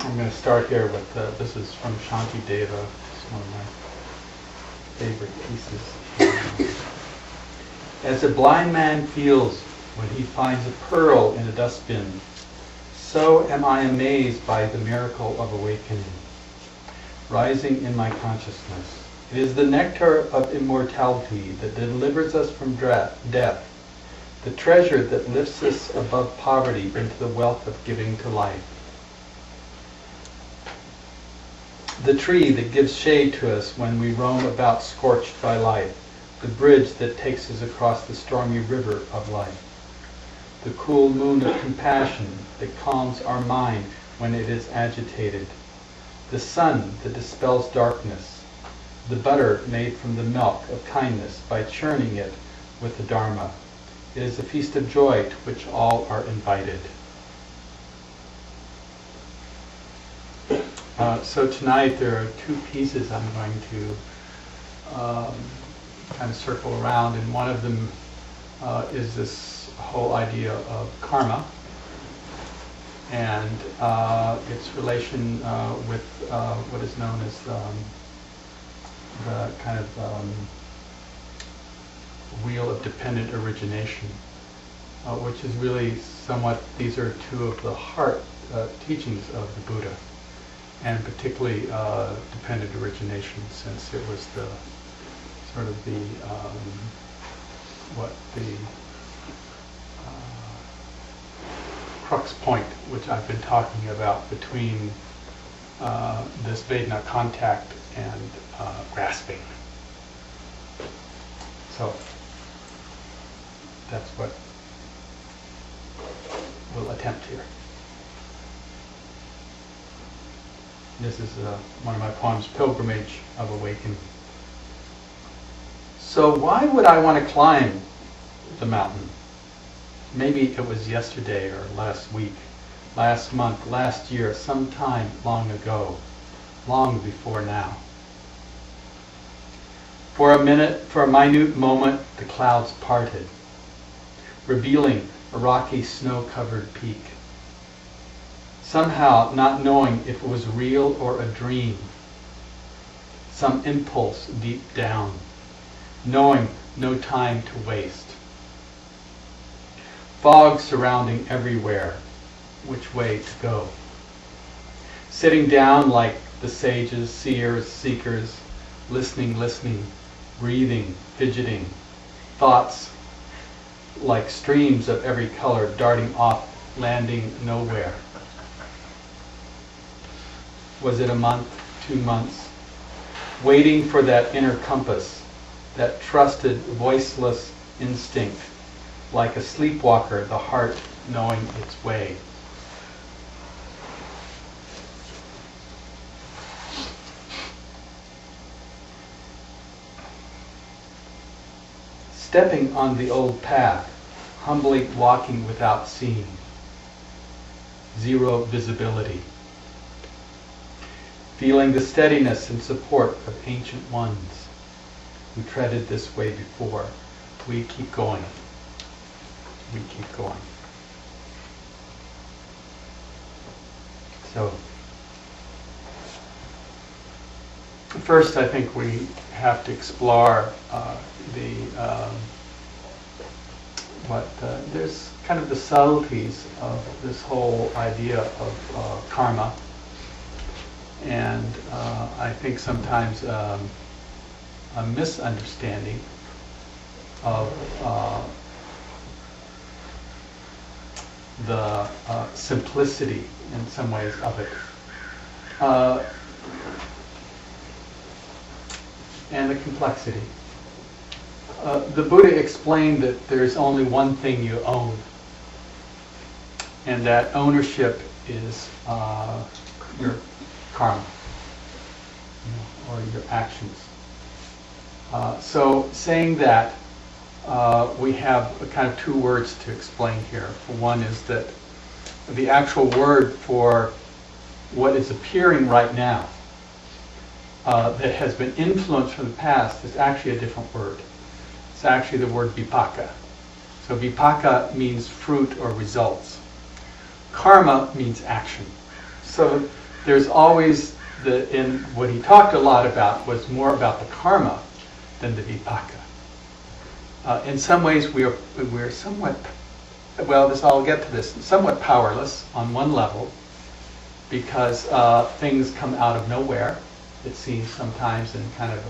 I'm going to start here with, this is from Shanti Deva. It's one of my favorite pieces. As a blind man feels when he finds a pearl in a dustbin, so am I amazed by the miracle of awakening, rising in my consciousness. It is the nectar of immortality that delivers us from death, the treasure that lifts us above poverty into the wealth of giving to life. The tree that gives shade to us when we roam about scorched by life, the bridge that takes us across the stormy river of life, the cool moon of compassion that calms our mind when it is agitated, the sun that dispels darkness, the butter made from the milk of kindness by churning it with the Dharma. It is a feast of joy to which all are invited. So tonight there are two pieces I'm going to kind of circle around, and one of them is this whole idea of karma and its relation with what is known as the kind of wheel of dependent origination, which is really somewhat, these are two of the heart teachings of the Buddha, and particularly dependent origination, since it was the sort of the crux point which I've been talking about between this Vedana contact and grasping. So that's what we'll attempt here. This is one of my poems, Pilgrimage of Awakening. So why would I want to climb the mountain? Maybe it was yesterday or last week, last month, last year, sometime long ago, long before now. For a minute moment, the clouds parted, revealing a rocky snow-covered peak. Somehow not knowing if it was real or a dream, some impulse deep down, knowing no time to waste. Fog surrounding everywhere, which way to go. Sitting down like the sages, seers, seekers, listening, breathing, fidgeting, thoughts like streams of every color darting off, landing nowhere. Was it a month, 2 months? Waiting for that inner compass, that trusted, voiceless instinct, like a sleepwalker, the heart knowing its way. Stepping on the old path, humbly walking without seeing. Zero visibility. Feeling the steadiness and support of ancient ones who treaded this way before. We keep going. We keep going. So, first I think we have to explore there's kind of the subtleties of this whole idea of karma. And I think sometimes a misunderstanding of the simplicity in some ways of it. And the complexity. The Buddha explained that there's only one thing you own, and that ownership is your karma, or your actions. So saying that, we have kind of two words to explain here. One is that the actual word for what is appearing right now that has been influenced from the past is actually a different word. It's actually the word vipaka. So vipaka means fruit or results. Karma means action. So there's always and what he talked a lot about was more about the karma than the vipaka. In some ways, we're somewhat, well, I'll get to this, somewhat powerless on one level, because things come out of nowhere, it seems sometimes, and kind of,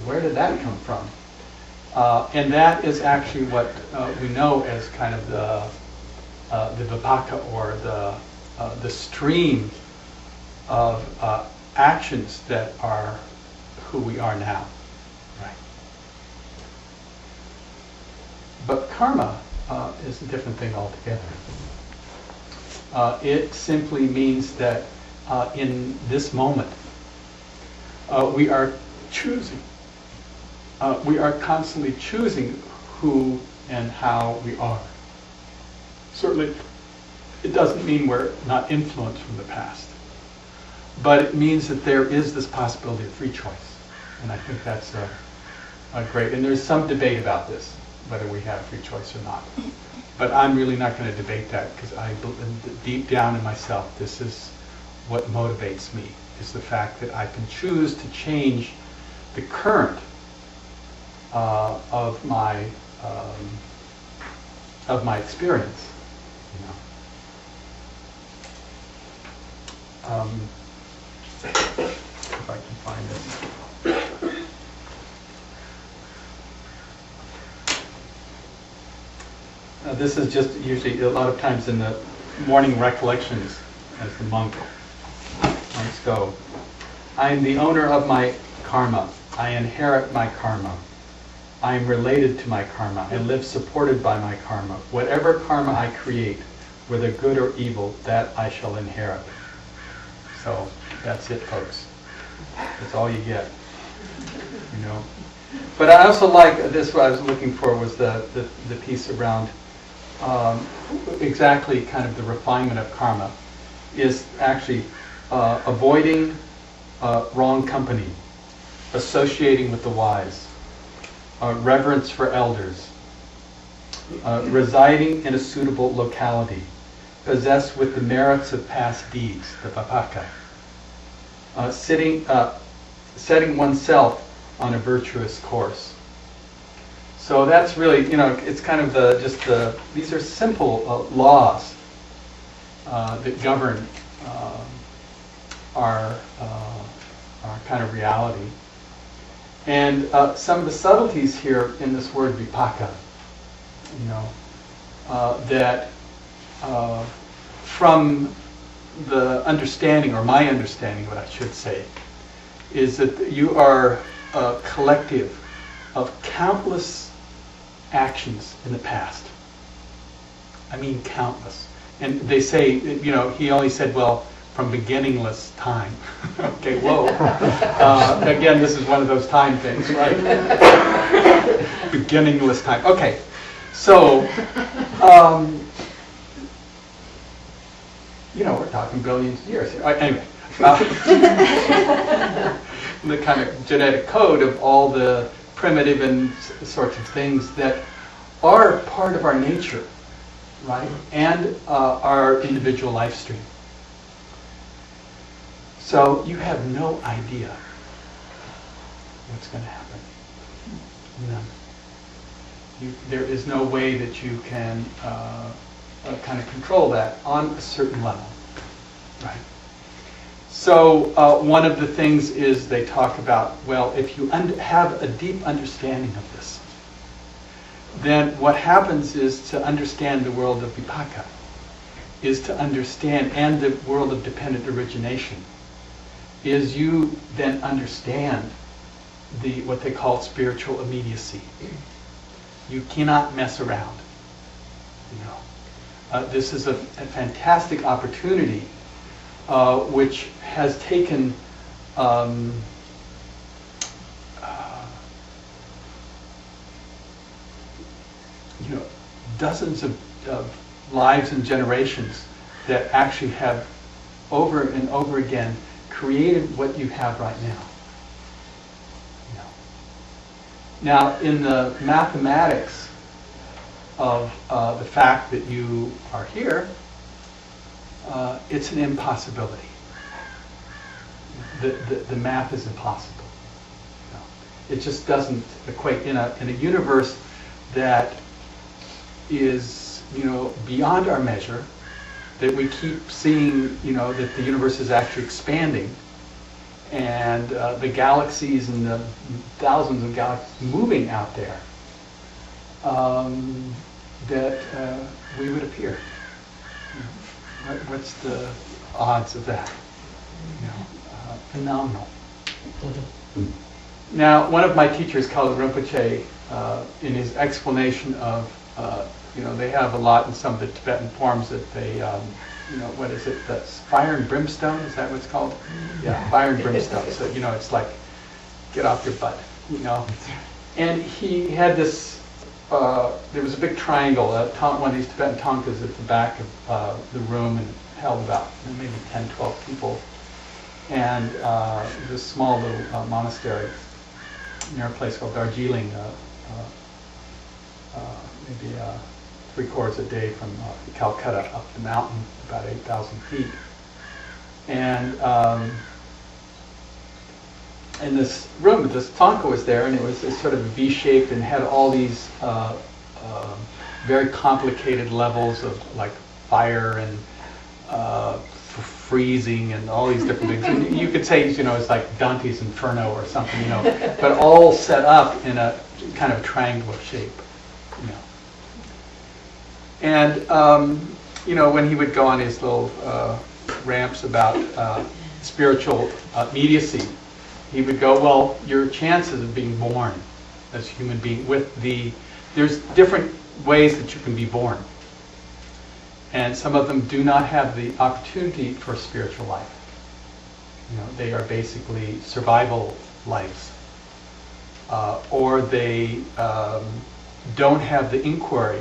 where did that come from? And that is actually what we know as kind of the vipaka, or the stream of actions that are who we are now. Right. But karma is a different thing altogether. It simply means that in this moment, we are choosing. We are constantly choosing who and how we are. Certainly, it doesn't mean we're not influenced from the past, but it means that there is this possibility of free choice, and I think that's a great. And there's some debate about this, whether we have free choice or not. But I'm really not going to debate that, because I believe deep down in myself, this is what motivates me, is the fact that I can choose to change the current of my experience. You know. If I can find this. This is just usually a lot of times in the morning recollections as the monks go. I am the owner of my karma. I inherit my karma. I am related to my karma. I live supported by my karma. Whatever karma I create, whether good or evil, that I shall inherit. So that's it, folks. That's all you get. You know. But I also like this. What I was looking for was the piece around exactly kind of the refinement of karma is actually avoiding wrong company, associating with the wise, reverence for elders, residing in a suitable locality, possessed with the merits of past deeds, the vipaka, setting oneself on a virtuous course. So that's really, it's kind of these are simple laws that govern our kind of reality. And some of the subtleties here in this word vipaka, that from the understanding, or my understanding, what I should say, is that you are a collective of countless actions in the past. I mean countless. And they say, he only said, well, from beginningless time. Okay, whoa. Again, this is one of those time things, right? Beginningless time. Okay, so, we're talking billions of years here. Anyway, the kind of genetic code of all the primitive and sorts of things that are part of our nature, right? And our individual life stream. So you have no idea what's going to happen. There is no way that you can kind of control that on a certain level, right? So one of the things is they talk about, well, if you have a deep understanding of this, then what happens is to understand the world of vipaka, is to understand, and the world of dependent origination, is you then understand what they call spiritual immediacy. You cannot mess around. This is a fantastic opportunity which has taken dozens of lives and generations that actually have over and over again created what you have right now. Now, in the mathematics of the fact that you are here, it's an impossibility. the math is impossible. You know? It just doesn't equate in a universe that is, you know, beyond our measure, that we keep seeing, you know, that the universe is actually expanding, and the galaxies and the thousands of galaxies moving out there, that we would appear. You know, what's the odds of that? You know, phenomenal. Now, one of my teachers, Kalu Rinpoche, in his explanation of, you know, they have a lot in some of the Tibetan forms that they, you know, what is it? That's fire and brimstone. Is that what it's called? Yeah, fire and brimstone. So, you know, it's like, get off your butt, you know. And he had this, there was a big triangle, one of these Tibetan thangkas at the back of the room, and it held about maybe 10, 12 people. And this small little monastery near a place called Darjeeling, maybe 3/4 a day from Calcutta up the mountain, about 8,000 feet. And in this room, this thangka was there, and it was sort of V-shaped and had all these very complicated levels of like fire and freezing and all these different things. And you could say, you know, it's like Dante's Inferno or something, you know, but all set up in a kind of triangular shape, you know. And you know, when he would go on his little ramps about spiritual immediacy, he would go, well, your chances of being born as a human being there's different ways that you can be born. And some of them do not have the opportunity for spiritual life. You know, they are basically survival lives. Or they don't have the inquiry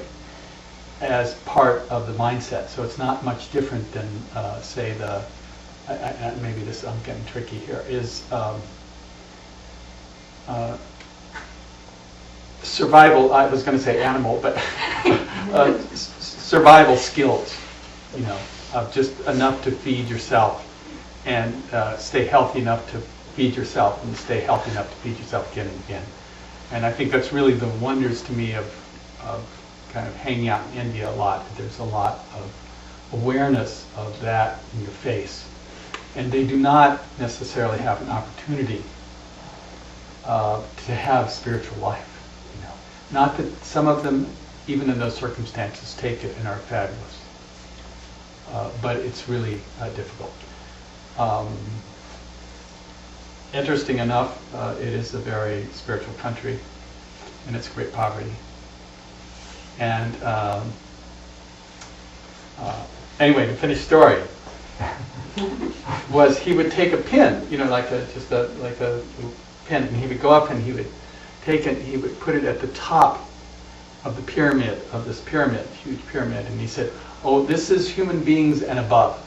as part of the mindset. So it's not much different than, say, maybe this, I'm getting tricky here, is survival, I was going to say animal, but survival skills, you know, just enough to feed yourself and stay healthy enough to feed yourself and stay healthy enough to feed yourself again and again. And I think that's really the wonders to me of kind of hanging out in India a lot. There's a lot of awareness of that in your face. And they do not necessarily have an opportunity to have spiritual life. You know, not that some of them, even in those circumstances, take it and are fabulous. But it's really difficult. Interesting enough, it is a very spiritual country, and it's great poverty. And anyway, to finish story, was he would take a pin, you know, like a pin, and he would go up and he would take it, he would put it at the top of the pyramid, of this pyramid, huge pyramid, and he said, "Oh, this is human beings and above."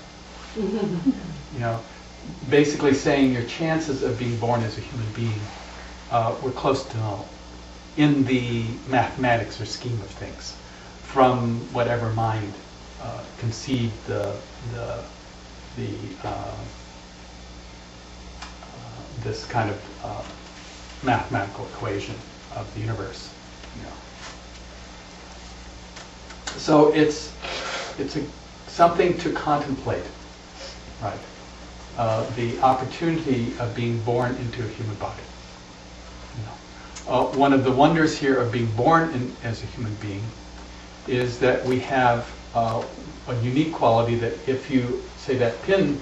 You know, basically saying your chances of being born as a human being were close to null in the mathematics or scheme of things, from whatever mind conceived this kind of mathematical equation of the universe. You know. So it's something to contemplate, right? The opportunity of being born into a human body. You know. One of the wonders here of being born as a human being is that we have a unique quality that if you say that pin,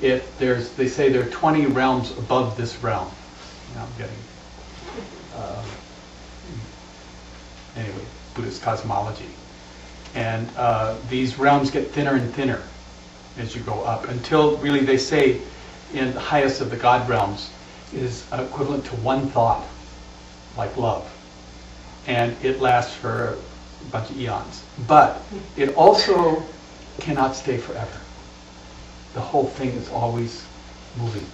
they say there are 20 realms above this realm. Now I'm getting anyway, Buddhist cosmology, and these realms get thinner and thinner as you go up until really they say in the highest of the God realms is equivalent to one thought, like love, and it lasts for a bunch of eons. But it also cannot stay forever. The whole thing is always moving.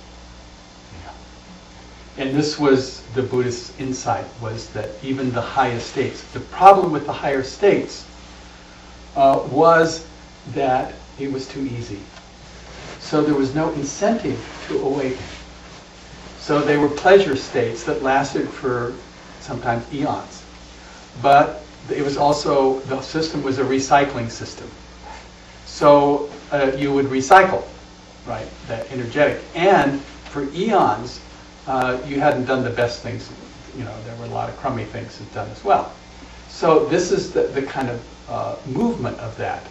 And this was the Buddhist insight, was that even the highest states, the problem with the higher states was that it was too easy. So there was no incentive to awaken. So they were pleasure states that lasted for sometimes eons. But it was also, the system was a recycling system. So you would recycle, right, that energetic. And for eons, you hadn't done the best things. You know, there were a lot of crummy things done as well. So this is the kind of movement of that.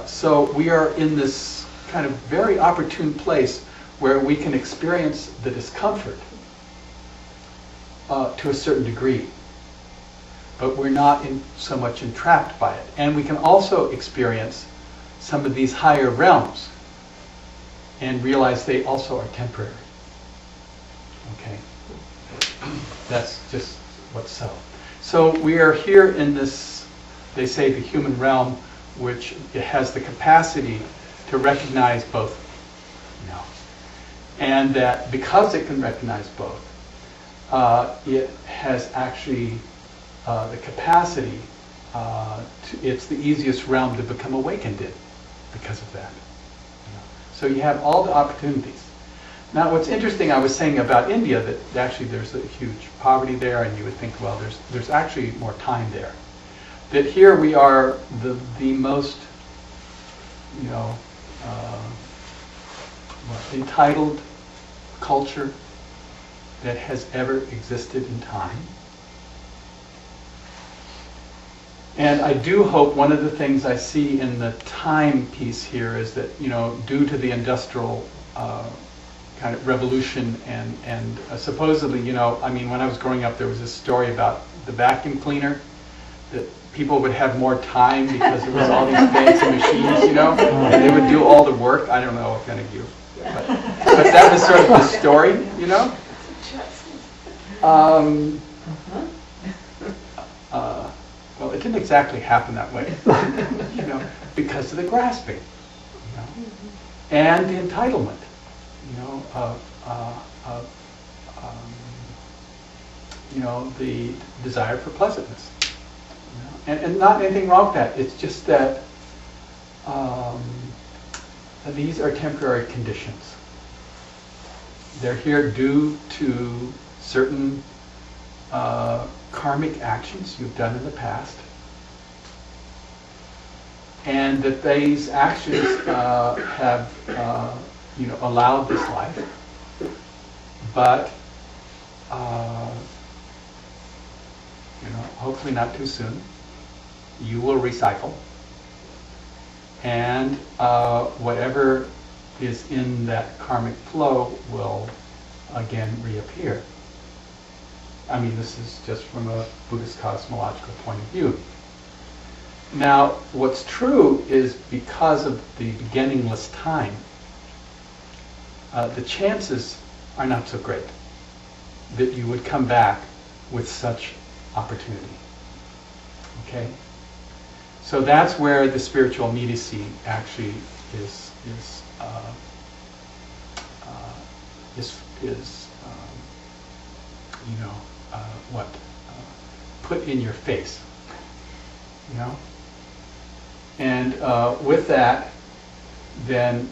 So we are in this kind of very opportune place where we can experience the discomfort to a certain degree. But we're not so much entrapped by it. And we can also experience some of these higher realms and realize they also are temporary. Okay? That's just what's so. So we are here in this, they say, the human realm, which it has the capacity to recognize both. You know, and that because it can recognize both, it has actually the capacity, it's the easiest realm to become awakened in because of that. You know? So you have all the opportunities. Now what's interesting, I was saying about India, that actually there's a huge poverty there, and you would think, well, there's actually more time there. That here we are the most, you know, entitled culture that has ever existed in time. And I do hope one of the things I see in the time piece here is that, you know, due to the industrial kind of revolution and supposedly, you know, I mean, when I was growing up, there was this story about the vacuum cleaner, that people would have more time because there was all these fancy machines, you know, and they would do all the work. I don't know what kind of you, but that was sort of the story, you know. Well, it didn't exactly happen that way, you know, because of the grasping, you know, and the entitlement, you know, you know, the desire for pleasantness, you know? And not anything wrong with that. It's just that these are temporary conditions. They're here due to certain karmic actions you've done in the past, and that these actions have you know, allowed this life, but you know, hopefully not too soon, you will recycle, and whatever is in that karmic flow will again reappear. I mean, this is just from a Buddhist cosmological point of view. Now, what's true is because of the beginningless time, the chances are not so great that you would come back with such opportunity. Okay? So that's where the spiritual immediacy actually is you know, put in your face, you know? And with that, then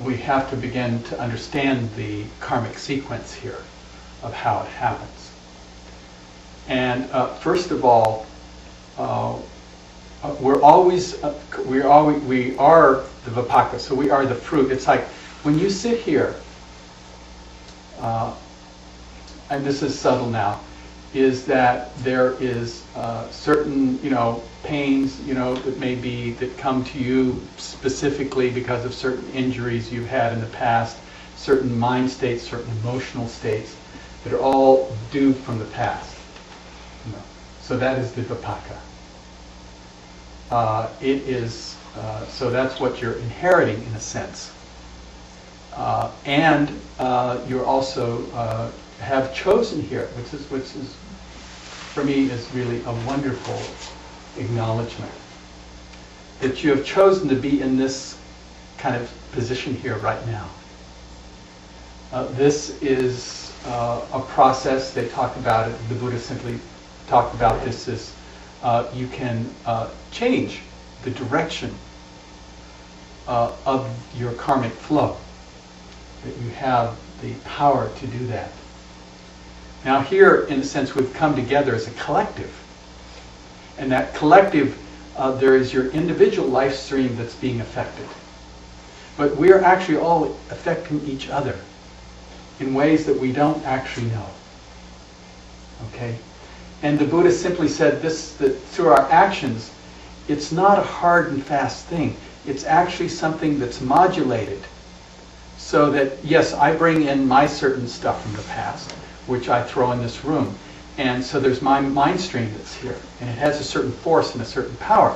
we have to begin to understand the karmic sequence here of how it happens. And first of all, we are the vipaka, so we are the fruit. It's like when you sit here, and this is subtle now, is that there is certain, you know, pains, you know, that come to you specifically because of certain injuries you've had in the past, certain mind states, certain emotional states that are all due from the past. You know. So that is the vipaka. It is so that's what you're inheriting in a sense, and you're also have chosen here, which is for me is really a wonderful acknowledgement that you have chosen to be in this kind of position here right now. This is a process. They talked about it. The Buddha simply talked about this as you can change the direction of your karmic flow. That you have the power to do that. Now here, in a sense, we've come together as a collective. And that collective, there is your individual life stream that's being affected. But we're actually all affecting each other in ways that we don't actually know. Okay? And the Buddha simply said this, that through our actions, it's not a hard and fast thing. It's actually something that's modulated. So that, yes, I bring in my certain stuff from the past, which I throw in this room. And so there's my mind stream that's here. And it has a certain force and a certain power.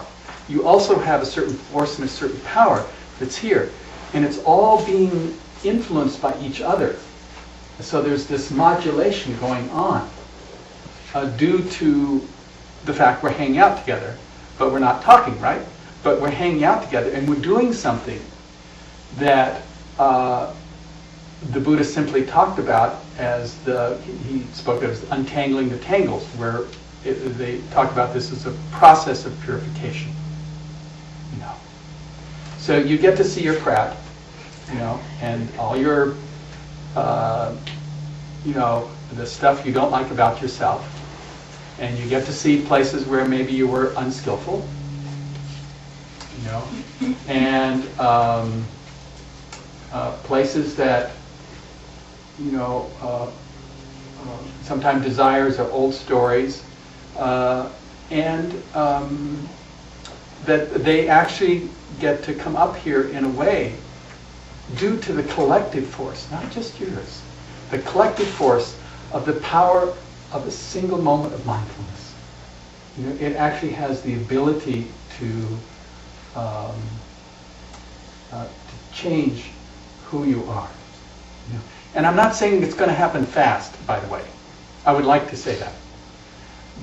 You also have a certain force and a certain power that's here. And it's all being influenced by each other. So there's this modulation going on due to the fact we're hanging out together. But we're not talking, right? But we're hanging out together and we're doing something that the Buddha simply talked about as he spoke of as untangling the tangles, where they talked about this as a process of purification. You know, so you get to see your crap, you know, and all your, you know, the stuff you don't like about yourself, and you get to see places where maybe you were unskillful, you know, and places that, you know, sometimes desires are old stories, and that they actually get to come up here in a way due to the collective force, not just yours, the collective force of the power of a single moment of mindfulness. You know, it actually has the ability to change who you are. You know? And I'm not saying it's going to happen fast, by the way. I would like to say that.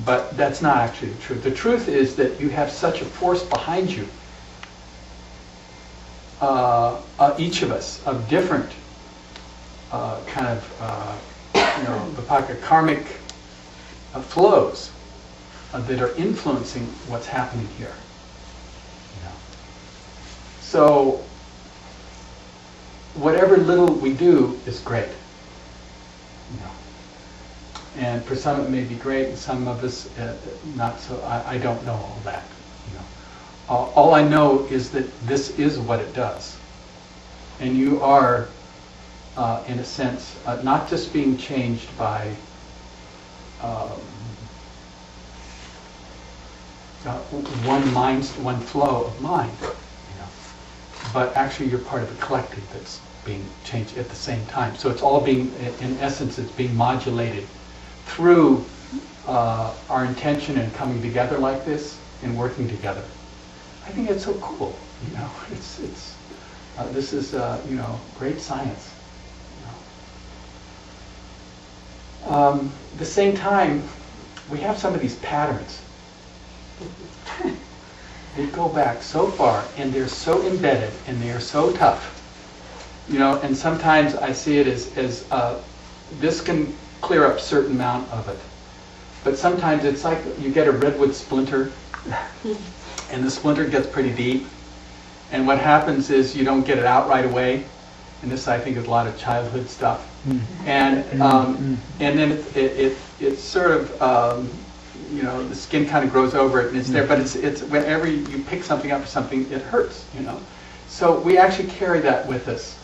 But that's not actually the truth. The truth is that you have such a force behind you, each of us, of different kind of, you know, vipaka karmic flows that are influencing what's happening here. You know? So, whatever little we do is great. You know? And for some it may be great, and some of us not so. I don't know all that. You know, all I know is that this is what it does, and you are, in a sense, not just being changed by one flow of mind, you know, but actually you're part of a collective that's being changed at the same time. So it's all being, in essence, it's being modulated through our intention in coming together like this and working together. I think it's so cool, you know. This is you know, great science. You know. At the same time, we have some of these patterns. They go back so far, and they're so embedded, and they are so tough. You know, and sometimes I see it as this can clear up a certain amount of it. But sometimes it's like you get a redwood splinter, and the splinter gets pretty deep. And what happens is you don't get it out right away. And this, I think, is a lot of childhood stuff. And then it sort of, you know, the skin kind of grows over it and it's there. But it's whenever you pick something up or something, it hurts, you know. So we actually carry that with us.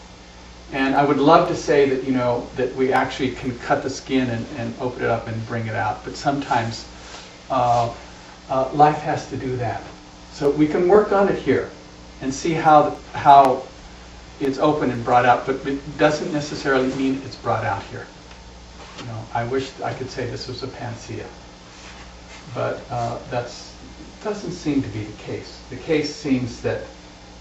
And I would love to say that, you know, that we actually can cut the skin and open it up and bring it out. But sometimes life has to do that. So we can work on it here and see how it's open and brought out, but it doesn't necessarily mean it's brought out here. You know, I wish I could say this was a panacea, but that doesn't seem to be the case. The case seems that,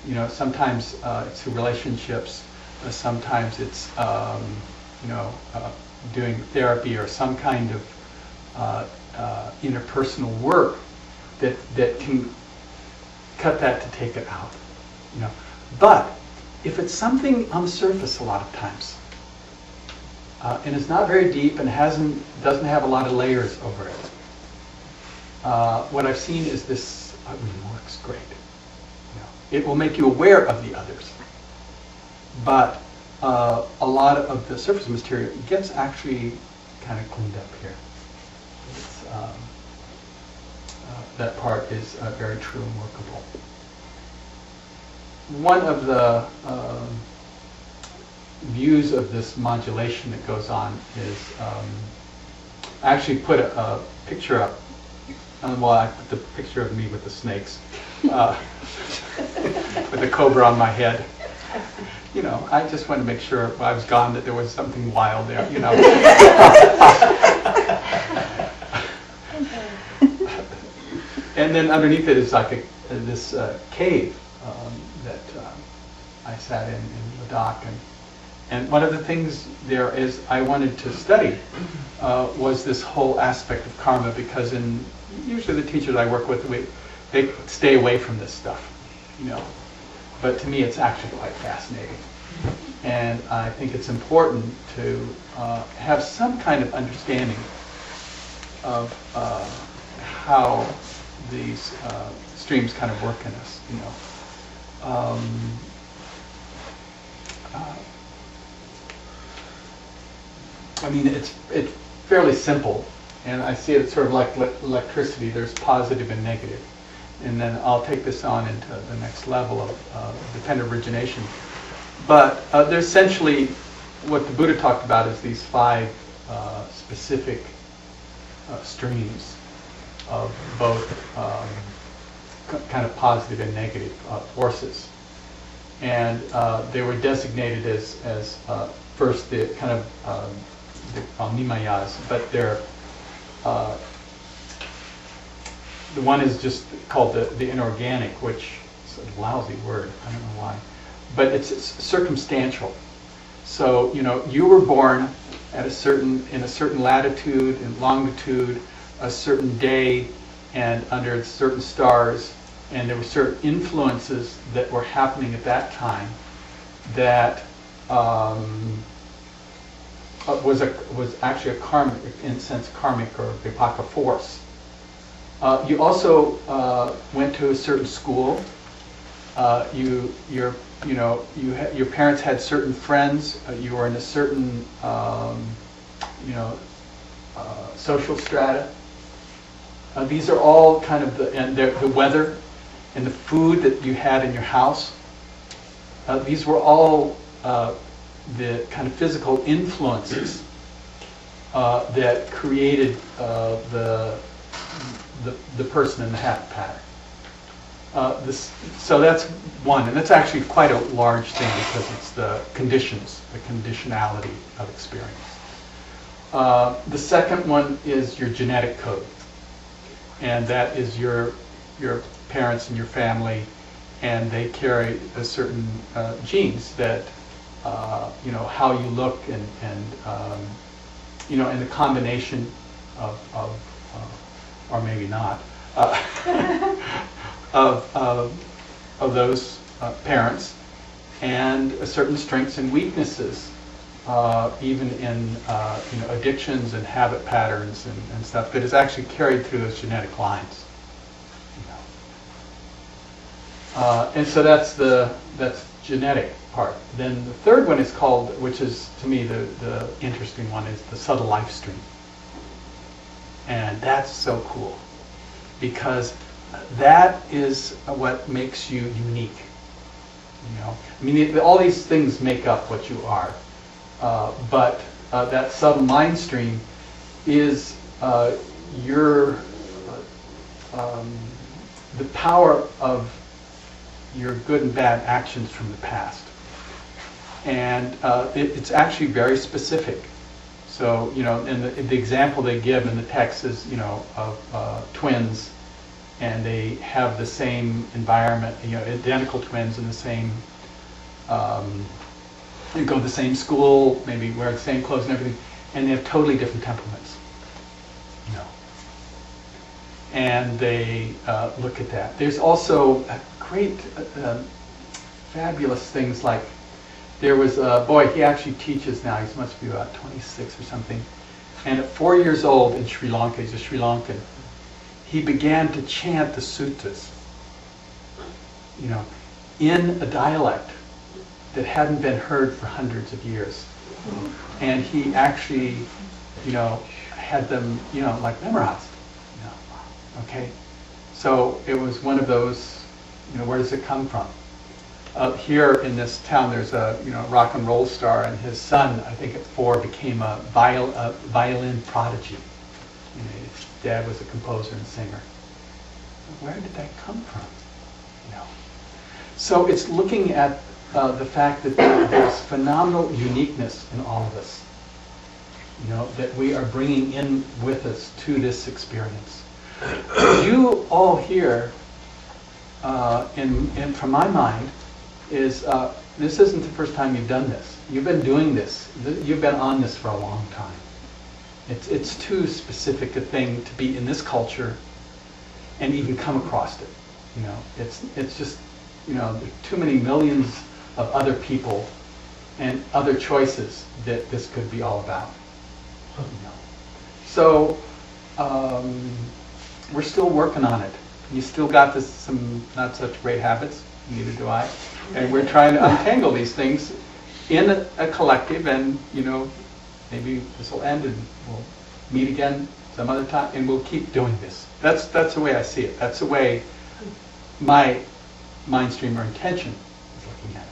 you know, sometimes it's through relationships, sometimes it's you know, doing therapy or some kind of interpersonal work that can cut that to take it out. You know, but if it's something on the surface, a lot of times, and it's not very deep and doesn't have a lot of layers over it, what I've seen is this works great. You know, it will make you aware of the others, but a lot of the surface material gets actually kind of cleaned up here. It's, that part is very true and workable. One of the views of this modulation that goes on is, I actually put a picture up. Well, I put the picture of me with the snakes, with the cobra on my head. You know, I just wanted to make sure when I was gone that there was something wild there, you know. And then underneath it is like this cave that I sat in Ladakh. And one of the things there is I wanted to study was this whole aspect of karma, because usually the teachers I work with, they stay away from this stuff, you know. But to me, it's actually quite fascinating. And I think it's important to have some kind of understanding of how these streams kind of work in us, you know. I mean, it's fairly simple, and I see it sort of like electricity. There's positive and negative. And then I'll take this on into the next level of dependent origination. But there's essentially, what the Buddha talked about is these 5 specific streams of both kind of positive and negative forces. And they were designated as first the kind of the nimayas, but they're the one is just called the inorganic, which is a lousy word, I don't know why. But it's circumstantial. So, you know, you were born at in a certain latitude and longitude, a certain day, and under certain stars, and there were certain influences that were happening at that time that was actually a karmic, in a sense, karmic or vipaka force. You also went to a certain school. Your parents had certain friends. You were in a certain social strata. These are all kind of the weather and the food that you had in your house. These were all the kind of physical influences that created the person in the habit pattern. So that's one, and that's actually quite a large thing because it's the conditions, the conditionality of experience. The second one is your genetic code, and that is your parents and your family, and they carry a certain genes that how you look and the combination of or maybe not, of those parents, and certain strengths and weaknesses, even in addictions and habit patterns and stuff that is actually carried through those genetic lines. And so that's genetic part. Then the third one is called, which is to me the interesting one, is the subtle life stream. And that's so cool, because that is what makes you unique. I mean, all these things make up what you are, but that subtle mind stream is the power of your good and bad actions from the past, and it's actually very specific. So, and the example they give in the text is, of twins, and they have the same environment, identical twins in the same, they go to the same school, maybe wear the same clothes and everything, and they have totally different temperaments, And they look at that. There's also great, fabulous things like, there was a boy, he actually teaches now, he must be about 26 or something, and at 4 years old in Sri Lanka, he's a Sri Lankan, he began to chant the suttas, in a dialect. that hadn't been heard for hundreds of years. And he actually, had them, like memorized. Okay? So it was one of those, where does it come from? Here in this town, there's a rock and roll star, and his son, I think at 4, became a violin prodigy. His dad was a composer and singer. Where did that come from? So it's looking at the fact that there's phenomenal uniqueness in all of us. That we are bringing in with us to this experience. You all here, and from my mind, is this isn't the first time you've done this. You've been doing this. You've been on this for a long time. It's too specific a thing to be in this culture and even come across it. It's just, there are too many millions of other people and other choices that this could be all about. So we're still working on it. You still got some not such great habits, neither do I. And we're trying to untangle these things in a collective, and maybe this will end and we'll meet again some other time, and we'll keep doing this. That's the way I see it. That's the way my mind stream or intention is looking at it.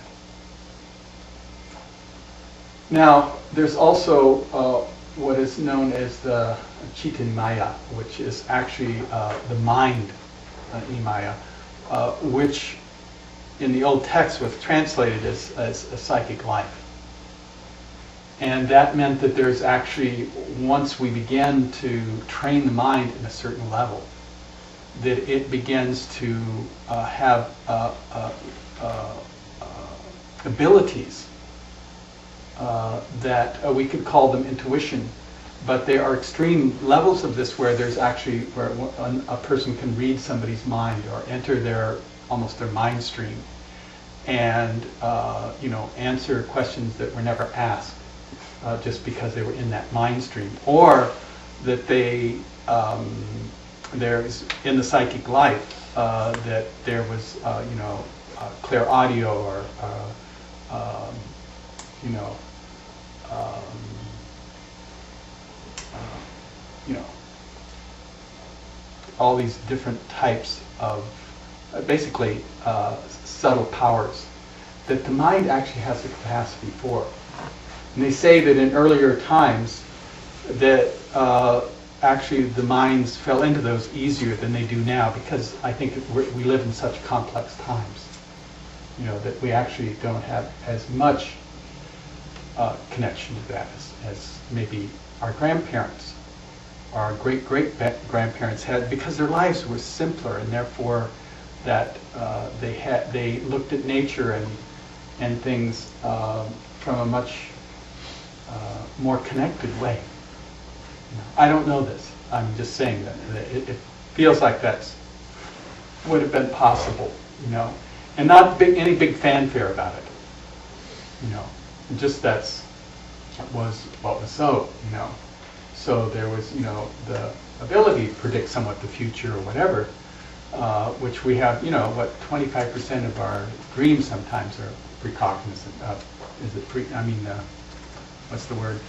Now, there's also what is known as the Chitin Maya, which is actually the mind, Imaya, which in the old text was translated as a psychic life. And that meant that there's actually, once we begin to train the mind in a certain level, that it begins to have abilities that we could call them intuition, but there are extreme levels of this where there's actually where a person can read somebody's mind or enter almost their mind stream and answer questions that were never asked just because they were in that mind stream, or that they there's in the psychic life that there was clear audio or all these different types of basically subtle powers that the mind actually has the capacity for. And they say that in earlier times that actually the minds fell into those easier than they do now, because I think we live in such complex times, that we actually don't have as much connection to that as maybe our grandparents or our great-great-grandparents had, because their lives were simpler, and therefore that they looked at nature and things from a much more connected way. I don't know this. I'm just saying that it feels like that's would have been possible, and not any big fanfare about it, Just that's was what was so, So there was, the ability to predict somewhat the future or whatever, which we have, 25% of our dreams sometimes are precognizant. Is it what's the word?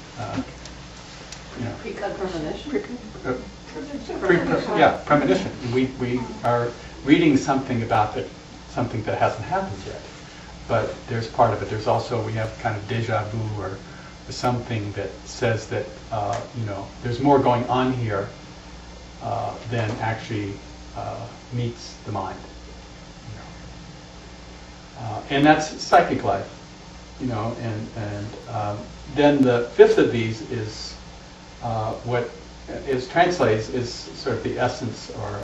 Premonition. We are reading something about it, something that hasn't happened yet. But there's part of it. There's also, we have kind of deja vu or something that says that, there's more going on here than actually meets the mind. And that's psychic life, and then the fifth of these is what is translates is sort of the essence or,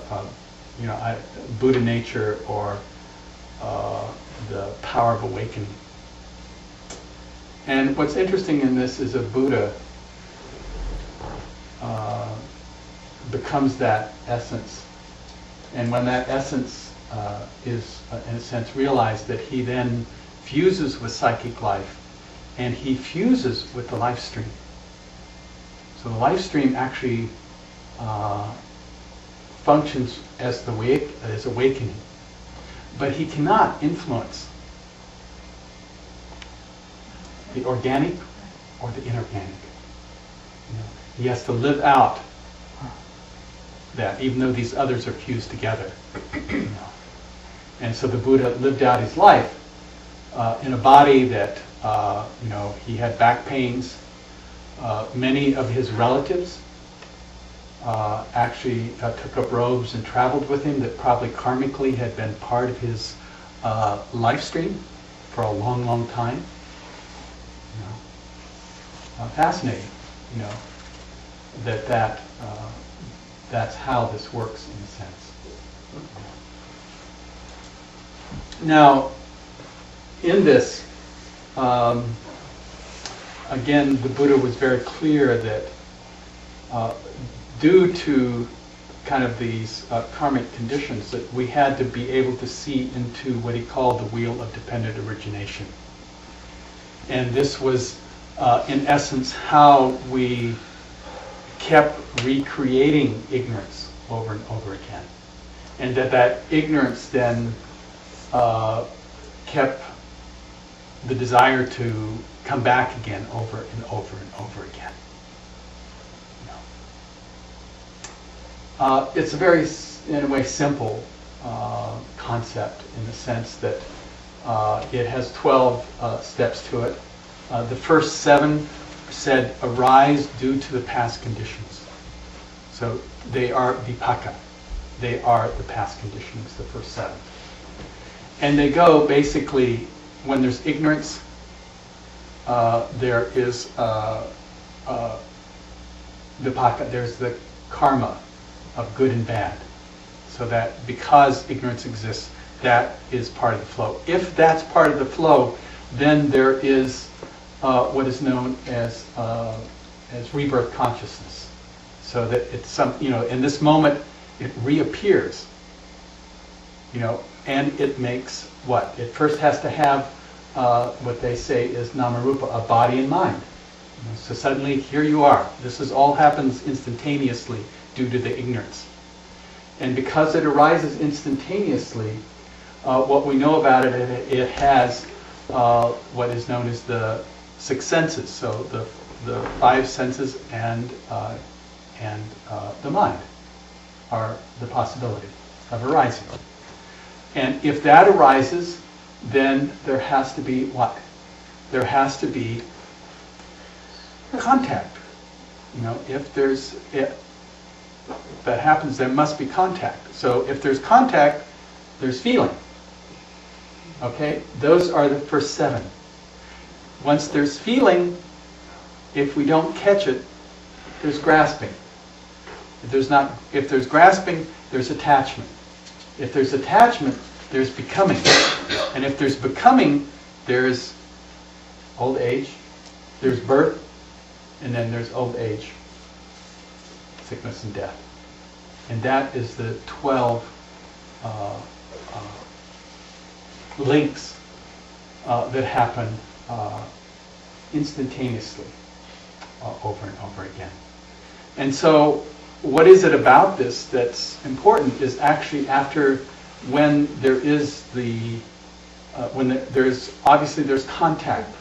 Buddha nature, or the power of awakening. And what's interesting in this is a Buddha becomes that essence. And when that essence is, in a sense, realized, that he then fuses with psychic life, and he fuses with the life stream. So the life stream actually functions as awakening, but he cannot influence the organic or the inorganic. He has to live out that, even though these others are fused together. And so the Buddha lived out his life in a body that, he had back pains. Many of his relatives actually took up robes and traveled with him that probably karmically had been part of his life stream for a long, long time. Fascinating, that's how this works in a sense. Now, in this, again, the Buddha was very clear that due to kind of these karmic conditions, that we had to be able to see into what he called the wheel of dependent origination. And this was, in essence, how we kept recreating ignorance over and over again. And that ignorance then kept the desire to come back again over and over and over again. It's a very, in a way, simple concept in the sense that it has 12 steps to it. The first 7 said arise due to the past conditions. So they are vipaka. They are the past conditions, the first 7. And they go basically, when there's ignorance, there is vipaka, there's the karma of good and bad. So that because ignorance exists, that is part of the flow. If that's part of the flow, then there is what is known as rebirth consciousness. So that it's in this moment it reappears, and it makes what? It first has to have what they say is namarupa, a body and mind. So suddenly here you are. This all happens instantaneously due to the ignorance. And because it arises instantaneously, what we know about it, it has what is known as the 6 senses. So the 5 senses and the mind are the possibility of arising. And if that arises, then there has to be what? There has to be contact. If that happens, there must be contact. So if there's contact, there's feeling. Okay? Those are the first 7. Once there's feeling, if we don't catch it, there's grasping. If there's grasping, there's attachment. If there's attachment, there's becoming. And if there's becoming, there's old age, there's birth, and then there's old age, sickness and death. And that is the 12 links that happen instantaneously over and over again. And so what is it about this that's important is actually when there is obviously there's contact,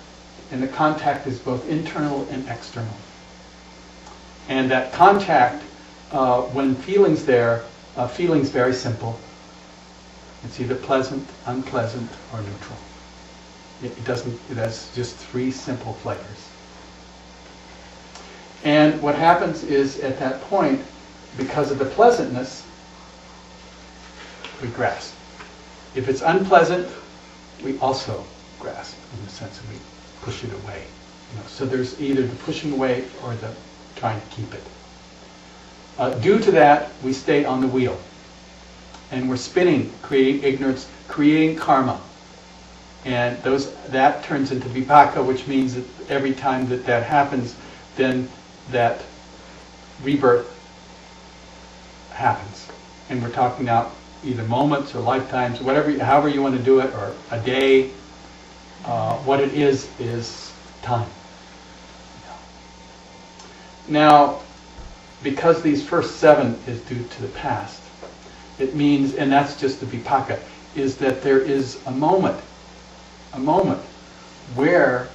and the contact is both internal and external. And that contact, when feeling's there, feeling's very simple. It's either pleasant, unpleasant, or neutral. It has just 3 simple flavors. And what happens is, at that point, because of the pleasantness, we grasp. If it's unpleasant, we also grasp, in the sense that we push it away. So there's either the pushing away or the trying to keep it. Due to that, we stay on the wheel. And we're spinning, creating ignorance, creating karma. And that turns into vipaka, which means that every time that happens, then that rebirth happens. And we're talking now either moments or lifetimes, however you want to do it, or a day. What it is time. Now, because these first 7 is due to the past, it means, and that's just the vipaka, is that there is a moment where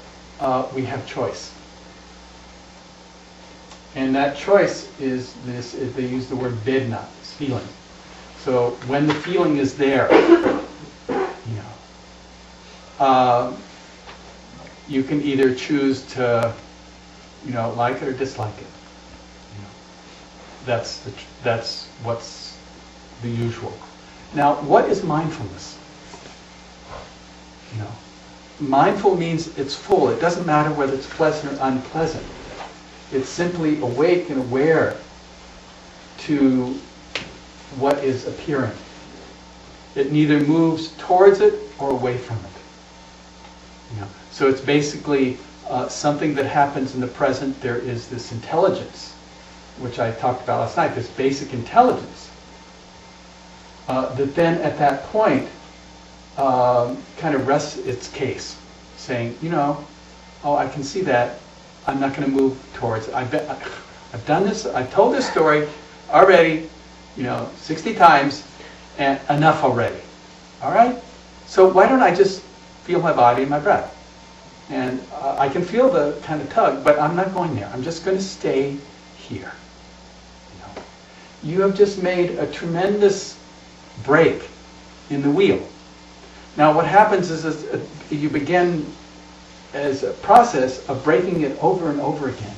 we have choice. And that choice is this, they use the word vedna, this feeling. So when the feeling is there, you can either choose to, like it or dislike it. That's what's the usual. Now, what is mindfulness? Mindful means it's full. It doesn't matter whether it's pleasant or unpleasant. It's simply awake and aware to what is appearing. It neither moves towards it or away from it. So it's basically something that happens in the present. There is this intelligence, which I talked about last night, this basic intelligence, that then at that point kind of rests its case, saying, oh, I can see that. I'm not going to move towards it. I've done this. I've told this story already, 60 times, and enough already. All right? So why don't I just feel my body and my breath? And I can feel the kind of tug, but I'm not going there. I'm just going to stay here. You have just made a tremendous break in the wheel. Now what happens is you begin as a process of breaking it over and over again.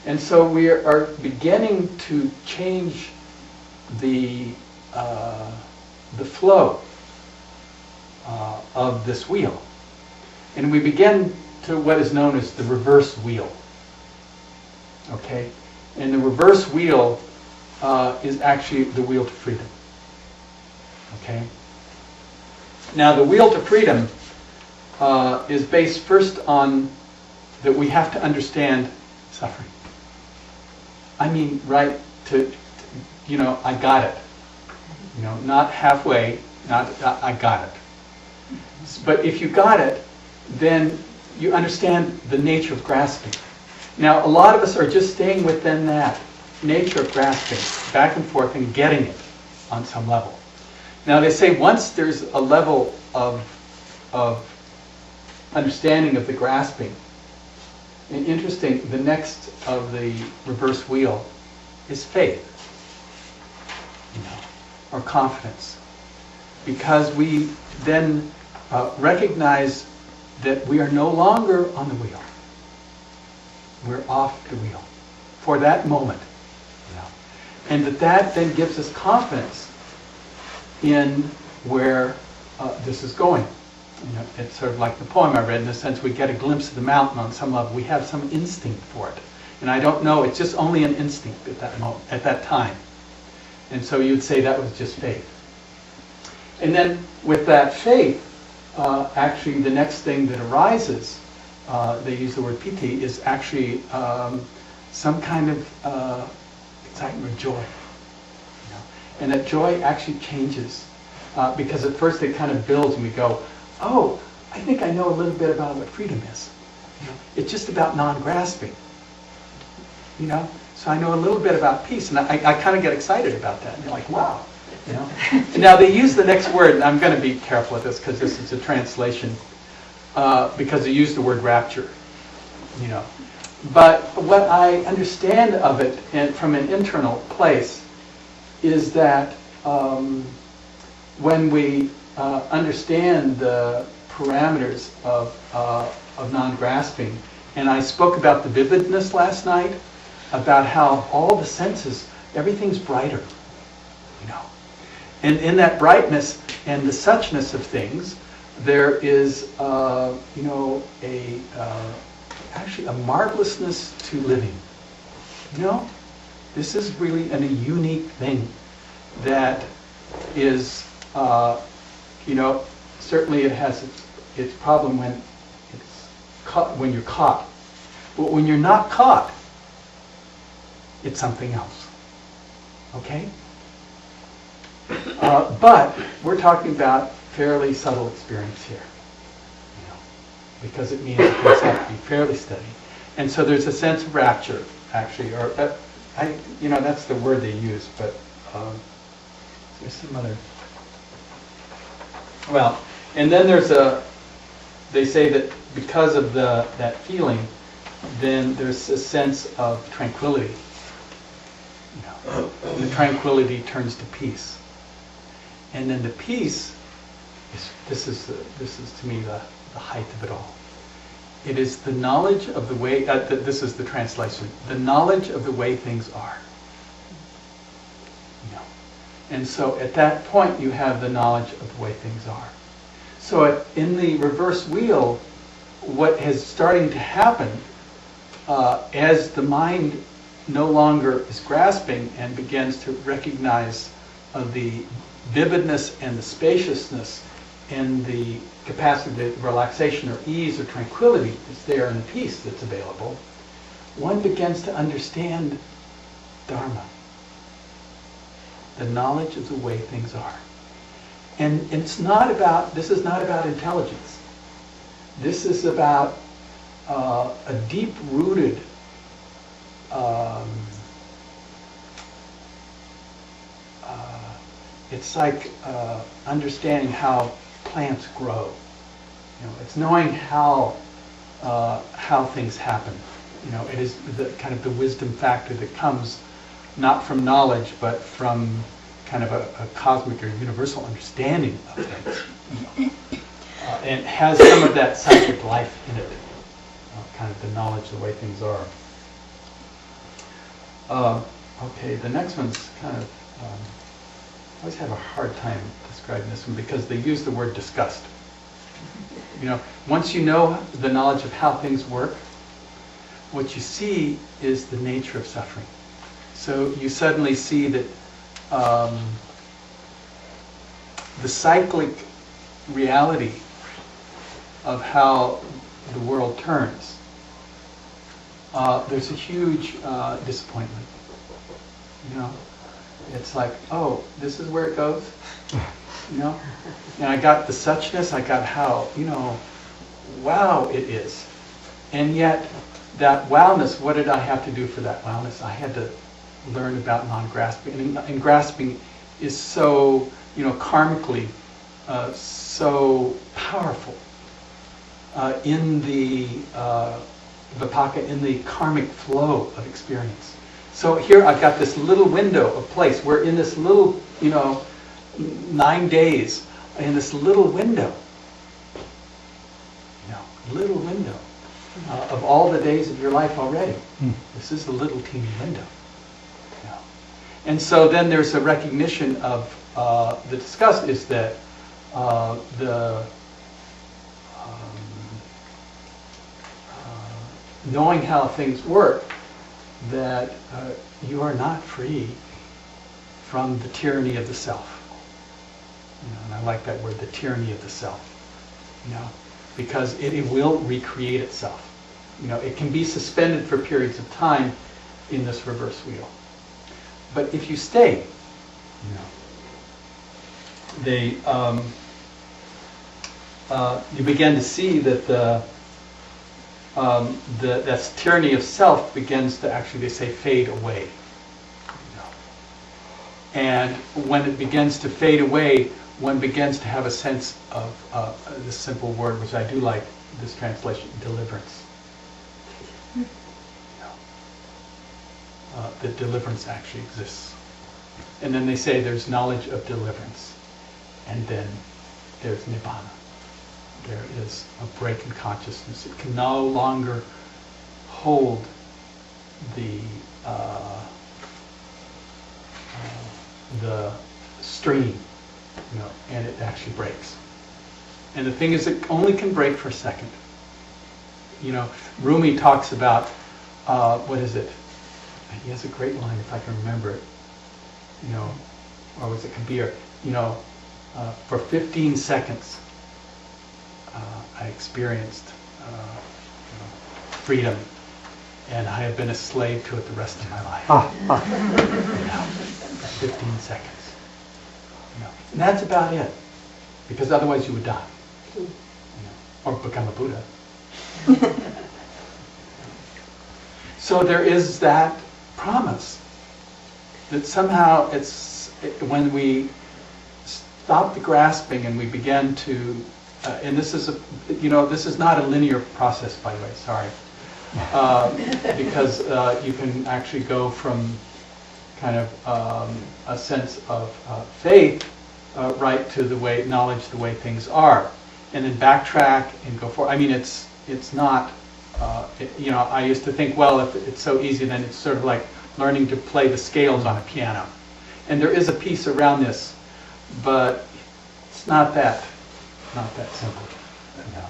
And so we are beginning to change the flow of this wheel. And we begin to what is known as the reverse wheel. Okay? And the reverse wheel is actually the wheel to freedom. Okay? Now the wheel to freedom is based first on that we have to understand suffering. I mean, right, I got it. Not halfway, I got it. But if you got it, then you understand the nature of grasping. Now, a lot of us are just staying within that nature of grasping, back and forth and getting it on some level. Now, they say once there's a level of understanding of the grasping, and interesting, the next of the reverse wheel is faith, or confidence. Because we then recognize that we are no longer on the wheel. We're off the wheel for that moment. And that then gives us confidence in where this is going. It's sort of like the poem I read, in the sense we get a glimpse of the mountain on some level. We have some instinct for it. And I don't know, it's just only an instinct at that moment, at that time. And so you'd say that was just faith. And then with that faith, actually the next thing that arises, they use the word piti, is actually some kind of excitement or joy. And that joy actually changes. Because at first it kind of builds and we go, oh, I think I know a little bit about what freedom is. It's just about non-grasping. So I know a little bit about peace, and I kind of get excited about that. And you're like, wow. And now they use the next word, and I'm going to be careful with this because this is a translation, because they use the word rapture. But what I understand of it, and from an internal place, is that when we understand the parameters of non-grasping, and I spoke about the vividness last night, about how all the senses, everything's brighter, And in that brightness and the suchness of things, there is, actually a marvelousness to living. This is really a unique thing that is, certainly it has its problem when when you're caught. But when you're not caught, it's something else. Okay? But we're talking about fairly subtle experience here. Because it means it things have to be fairly steady. And so there's a sense of rapture, actually, or that's the word they use, but there's some other. Well, and then they say that because of that feeling, then there's a sense of tranquility. And the tranquility turns to peace. And then the peace, this is to me the height of it all. It is the knowledge of the way, this is the translation, the knowledge of the way things are. And so at that point you have the knowledge of the way things are. So in the reverse wheel, what is starting to happen as the mind no longer is grasping and begins to recognize the vividness and the spaciousness and the capacity of relaxation or ease or tranquility that's there and the peace that's available, one begins to understand Dharma, the knowledge of the way things are. And this is not about intelligence. This is about a deep-rooted it's like understanding how plants grow. It's knowing how things happen. It is the kind of the wisdom factor that comes not from knowledge, but from kind of a cosmic or universal understanding of things. And it has some of that psychic life in it, kind of the knowledge of the way things are. Okay, the next one's kind of, I always have a hard time describing this one because they use the word disgust. Once you know the knowledge of how things work, what you see is the nature of suffering. So you suddenly see that the cyclic reality of how the world turns, there's a huge disappointment. It's like, oh, this is where it goes. And I got the suchness, I got how, wow it is. And yet, that wowness, what did I have to do for that wowness? I had to learn about non-grasping. And grasping is so, karmically, so powerful in the vipaka, in the karmic flow of experience. So here I've got this little window of place. We're in this little, 9 days, in this little window. Little window of all the days of your life already. This is a little teeny window. And so then there's a recognition of the disgust is that knowing how things work, that you are not free from the tyranny of the self. And I like that word, the tyranny of the self. Because it will recreate itself. It can be suspended for periods of time in this reverse wheel. But if you stay, you begin to see that that tyranny of self begins to actually, they say, fade away. And when it begins to fade away, one begins to have a sense of this simple word, which I do like, this translation, deliverance. That deliverance actually exists. And then they say there's knowledge of deliverance. And then there's nibbana. There is a break in consciousness. It can no longer hold the stream, and it actually breaks. And the thing is, it only can break for a second. Rumi talks about, what is it? He has a great line, if I can remember it. Or was it Kabir? For 15 seconds, I experienced freedom, and I have been a slave to it the rest of my life. 15 seconds. And that's about it, because otherwise you would die, or become a Buddha. So there is that promise that somehow when we stop the grasping and we begin to and this is this is not a linear process, by the way. Sorry, because you can actually go from kind of a sense of faith right to the way knowledge, the way things are, and then backtrack and go forward. I mean, it's not. I used to think, well, if it's so easy, then it's sort of like learning to play the scales on a piano. And there is a piece around this, but it's not that simple. No.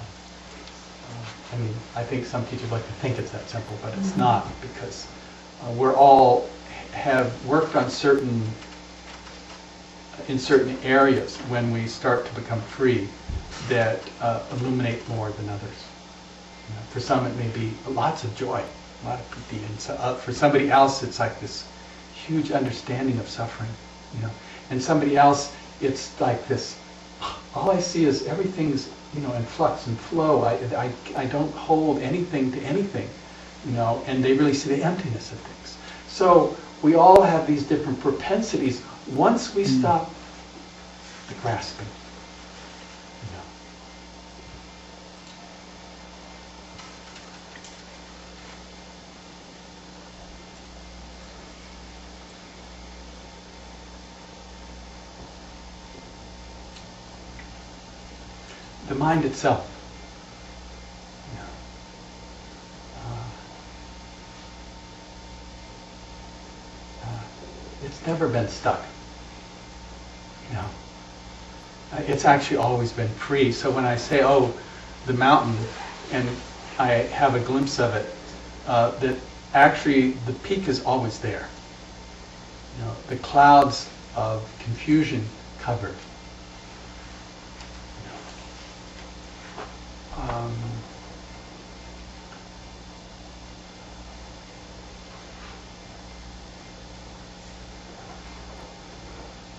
I mean, I think some teachers like to think it's that simple, but it's not, because we're all have worked on in certain areas when we start to become free that illuminate more than others. For some, it may be lots of joy, a lot of piti, and so, for somebody else, it's like this huge understanding of suffering, and somebody else, it's like this. All I see is everything's, in flux and flow. I don't hold anything to anything, and they really see the emptiness of things. So we all have these different propensities once we stop the grasping. The mind itself. It's never been stuck. It's actually always been free. So when I say, oh, the mountain, and I have a glimpse of it, that actually the peak is always there. The clouds of confusion covered.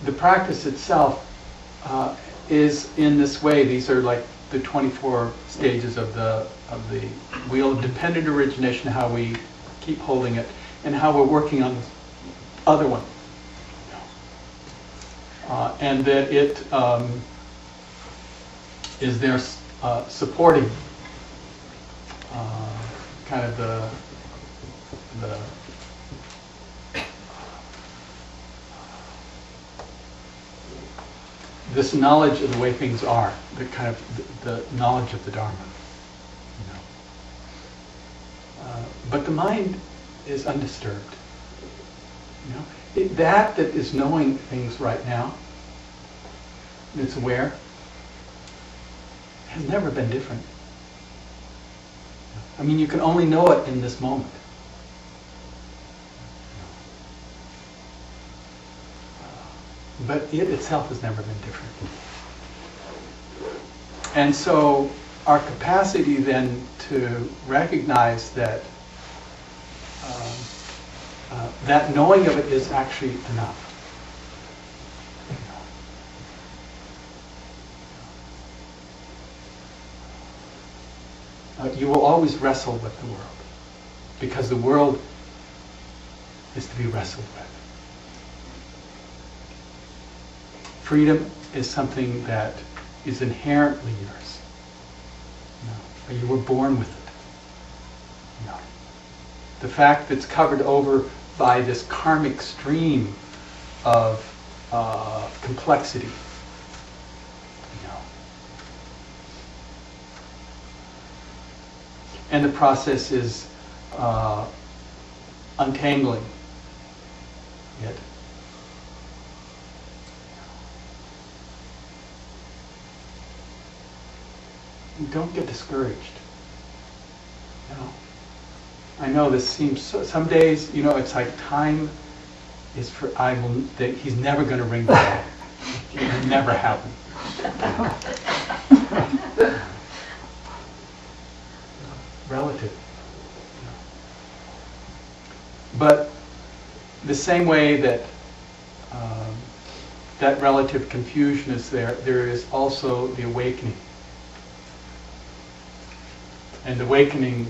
The practice itself is in this way. These are like the 24 stages of the wheel of dependent origination, how we keep holding it, and how we're working on this other one. And that it is there supporting kind of the this knowledge of the way things are, the kind of the knowledge of the Dharma. But the mind is undisturbed. That is knowing things right now, it's aware, has never been different. I mean, you can only know it in this moment. But it itself has never been different. And so our capacity then to recognize that that knowing of it is actually enough. You will always wrestle with the world, because the world is to be wrestled with. Freedom is something that is inherently yours. You were born with it. The fact that it's covered over by this karmic stream of complexity. And the process is untangling it. Don't get discouraged. I know this seems some days, it's like time is for that he's never going to ring the bell. It will never happen. Relative. But the same way that that relative confusion is there is also the awakening. And awakening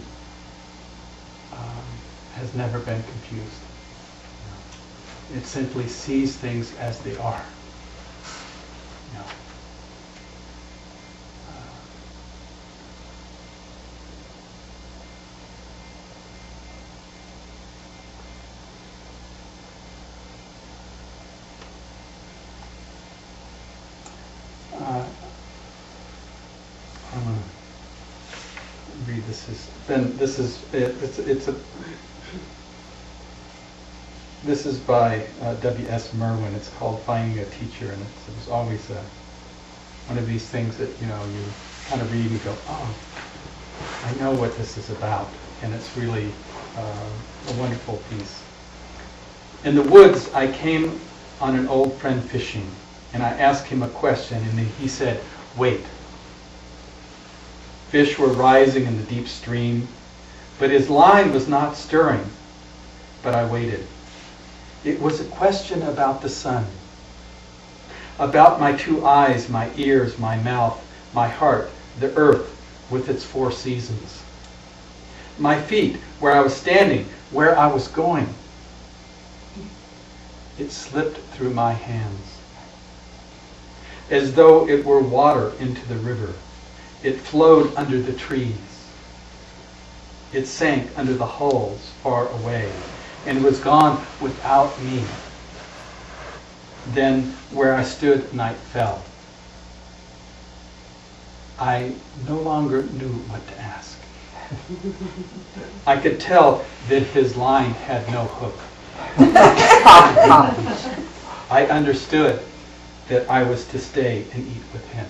has never been confused. It simply sees things as they are. then this is this is by W.S. Merwin. It's called Finding a Teacher, and it was always one of these things that you kind of read and go, oh, I know what this is about, and it's really a wonderful piece. In the woods, I came on an old friend fishing, and I asked him a question, and he said, wait. Fish were rising in the deep stream, but his line was not stirring. But I waited. It was a question about the sun, about my 2 eyes, my ears, my mouth, my heart, the earth with its 4 seasons. My feet, where I was standing, where I was going. It slipped through my hands, as though it were water into the river. It flowed under the trees. It sank under the hulls far away and was gone without me. Then where I stood, night fell. I no longer knew what to ask. I could tell that his line had no hook. I understood that I was to stay and eat with him.